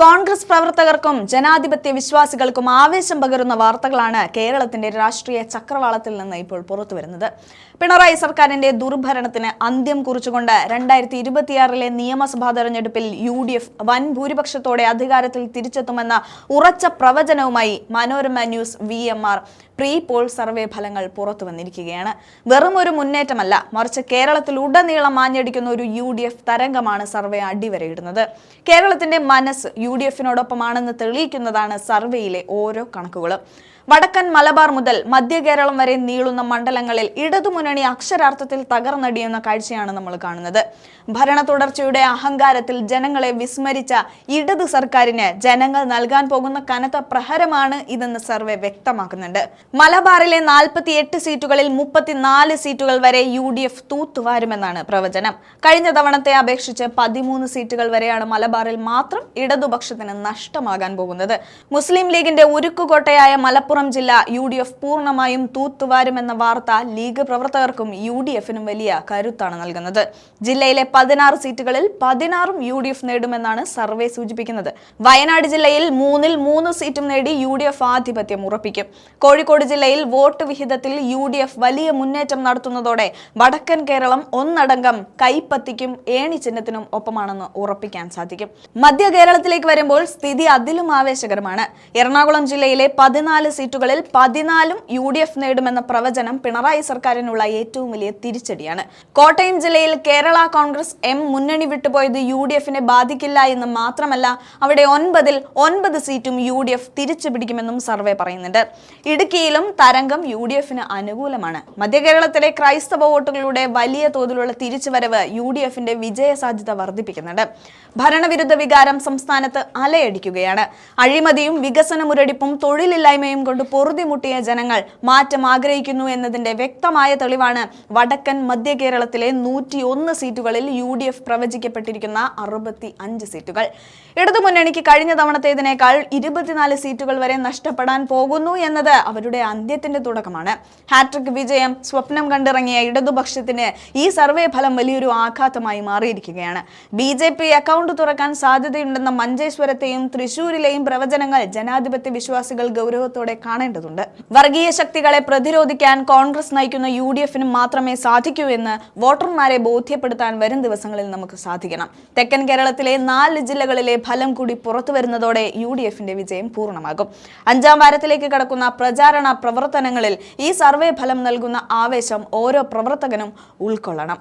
കോൺഗ്രസ് പ്രവർത്തകർക്കും ജനാധിപത്യ വിശ്വാസികൾക്കും ആവേശം പകരുന്ന വാർത്തകളാണ് കേരളത്തിന്റെ രാഷ്ട്രീയ ചക്രവാളത്തിൽ നിന്ന് ഇപ്പോൾ പുറത്തുവരുന്നത്. പിണറായി സർക്കാരിന്റെ ദുർഭരണത്തിന് അന്ത്യം കുറിച്ചുകൊണ്ട് 2026 നിയമസഭാ തെരഞ്ഞെടുപ്പിൽ UDF വൻ ഭൂരിപക്ഷത്തോടെ അധികാരത്തിൽ തിരിച്ചെത്തുമെന്ന ഉറച്ച പ്രവചനവുമായി Manorama news VMR pre poll survey ഫലങ്ങൾ പുറത്തു വന്നിരിക്കുകയാണ്. വെറും ഒരു മുന്നേറ്റമല്ല, മറിച്ച് കേരളത്തിൽ ഉടനീളം ആഞ്ഞടിക്കുന്ന ഒരു UDF തരംഗമാണ് സർവേ അടിവരയിടുന്നത്. കേരളത്തിന്റെ മനസ്സ് UDFിനോടൊപ്പമാണെന്ന് തെളിയിക്കുന്നതാണ് സർവേയിലെ ഓരോ കണക്കുകളും. വടക്കൻ മലബാർ മുതൽ മധ്യ കേരളം വരെ നീളുന്ന മണ്ഡലങ്ങളിൽ ഇടതുമുന്നണി അക്ഷരാർത്ഥത്തിൽ തകർന്നടിയുന്ന കാഴ്ചയാണ് നമ്മൾ കാണുന്നത്. ഭരണ തുടർച്ചയുടെ അഹങ്കാരത്തിൽ ജനങ്ങളെ വിസ്മരിച്ച ഇടതു സർക്കാരിന് ജനങ്ങൾ നൽകാൻ പോകുന്ന കനത്ത പ്രഹരമാണ് ഇതെന്ന് സർവേ വ്യക്തമാക്കുന്നുണ്ട്. മലബാറിലെ 48 സീറ്റുകളിൽ 34 സീറ്റുകൾ വരെ UDF തൂത്തുവാരുമെന്നാണ് പ്രവചനം. കഴിഞ്ഞ തവണത്തെ അപേക്ഷിച്ച് 13 സീറ്റുകൾ വരെയാണ് മലബാറിൽ മാത്രം ഇടതുപക്ഷത്തിന് നഷ്ടമാകാൻ പോകുന്നത്. മുസ്ലിം ലീഗിന്റെ ഉരുക്കുകോട്ടയായ മലപ്പുറം ജില്ല UDF പൂർണ്ണമായും തൂത്തുവാരുമെന്ന വാർത്ത ലീഗ് പ്രവർത്തകർക്കും UDFിനും വലിയ കരുത്താണ് നൽകുന്നത്. ജില്ലയിലെ 16 സീറ്റുകളിൽ 16ഉം UDF നേടുമെന്നാണ് സർവേ സൂചിപ്പിക്കുന്നത്. വയനാട് ജില്ലയിൽ 3-ൽ 3 സീറ്റും നേടി UDF ആധിപത്യം ഉറപ്പിക്കും. കോഴിക്കോട് ജില്ലയിൽ വോട്ട് വിഹിതത്തിൽ UDF വലിയ മുന്നേറ്റം നടത്തുന്നതോടെ വടക്കൻ കേരളം ഒന്നടങ്കം കൈപ്പത്തിക്കും ഏണി ചിഹ്നത്തിനും ഒപ്പമാണെന്ന് ഉറപ്പിക്കാൻ സാധിക്കും. മധ്യ കേരളത്തിലേക്ക് വരുമ്പോൾ സ്ഥിതി അതിലും ആവേശകരമാണ്. എറണാകുളം ജില്ലയിലെ 14 സീറ്റുകളിൽ 14ഉം UDF നേടുമെന്ന പ്രവചനം പിണറായി സർക്കാരിനുള്ള ഏറ്റവും വലിയ തിരിച്ചടിയാണ്. കോട്ടയം ജില്ലയിൽ കേരള കോൺഗ്രസ് M മുന്നണി വിട്ടുപോയത് UDFിനെ ബാധിക്കില്ല എന്ന് മാത്രമല്ല, അവിടെ 9-ൽ 9 സീറ്റും UDF തിരിച്ചു പിടിക്കുമെന്നും സർവേ പറയുന്നുണ്ട്. ഇടുക്കിയിലും തരംഗം UDFിന് അനുകൂലമാണ്. മധ്യ കേരളത്തിലെ ക്രൈസ്തവ വോട്ടുകളുടെ വലിയ തോതിലുള്ള തിരിച്ചുവരവ് UDFിന്റെ വിജയ സാധ്യത വർദ്ധിപ്പിക്കുന്നുണ്ട്. ഭരണവിരുദ്ധ വികാരം സംസ്ഥാനത്ത് അലയടിക്കുകയാണ്. അഴിമതിയും വികസന മുരടിപ്പും തൊഴിലില്ലായ്മയും കൊണ്ട് പൊറുതിമുട്ടിയ ജനങ്ങൾ മാറ്റം ആഗ്രഹിക്കുന്നു എന്നതിന്റെ വ്യക്തമായ തെളിവാണ് വടക്കൻ മധ്യ കേരളത്തിലെ 101 സീറ്റുകളിൽ UDF പ്രവചിക്കപ്പെട്ടിരിക്കുന്ന 65 സീറ്റുകൾ. ഇടതുമുന്നണിക്ക് കഴിഞ്ഞ തവണത്തേതിനേക്കാൾ 24 സീറ്റുകൾ വരെ നഷ്ടപ്പെടാൻ പോകുന്നു എന്നത് അവരുടെ അന്ത്യത്തിന്റെ തുടക്കമാണ്. ഹാട്രിക് വിജയം സ്വപ്നം കണ്ടിറങ്ങിയ ഇടതുപക്ഷത്തിന് ഈ സർവേ ഫലം വലിയൊരു ആഘാതമായി മാറിയിരിക്കുകയാണ്. BJP അക്കൗണ്ട് തുറക്കാൻ സാധ്യതയുണ്ടെന്ന മഞ്ചേശ്വരത്തെയും തൃശൂരിലെയും പ്രവചനങ്ങൾ ജനാധിപത്യ വിശ്വാസികൾ ഗൗരവത്തോടെ കാണേണ്ടതുണ്ട്. വർഗീയ ശക്തികളെ പ്രതിരോധിക്കാൻ കോൺഗ്രസ് നയിക്കുന്ന UDFിനും മാത്രമേ സാധിക്കൂ എന്ന് വോട്ടർമാരെ ബോധ്യപ്പെടുത്താൻ വരും ദിവസങ്ങളിൽ നമുക്ക് സാധിക്കണം. തെക്കൻ കേരളത്തിലെ 4 ജില്ലകളിലെ ഫലം കൂടി പുറത്തു വരുന്നതോടെ UDFിന്റെ വിജയം പൂർണ്ണമാകും. 5ാം വാരത്തിലേക്ക് കടക്കുന്ന പ്രചാരണ പ്രവർത്തനങ്ങളിൽ ഈ സർവേ ഫലം നൽകുന്ന ആവേശം ഓരോ പ്രവർത്തകനും ഉൾക്കൊള്ളണം.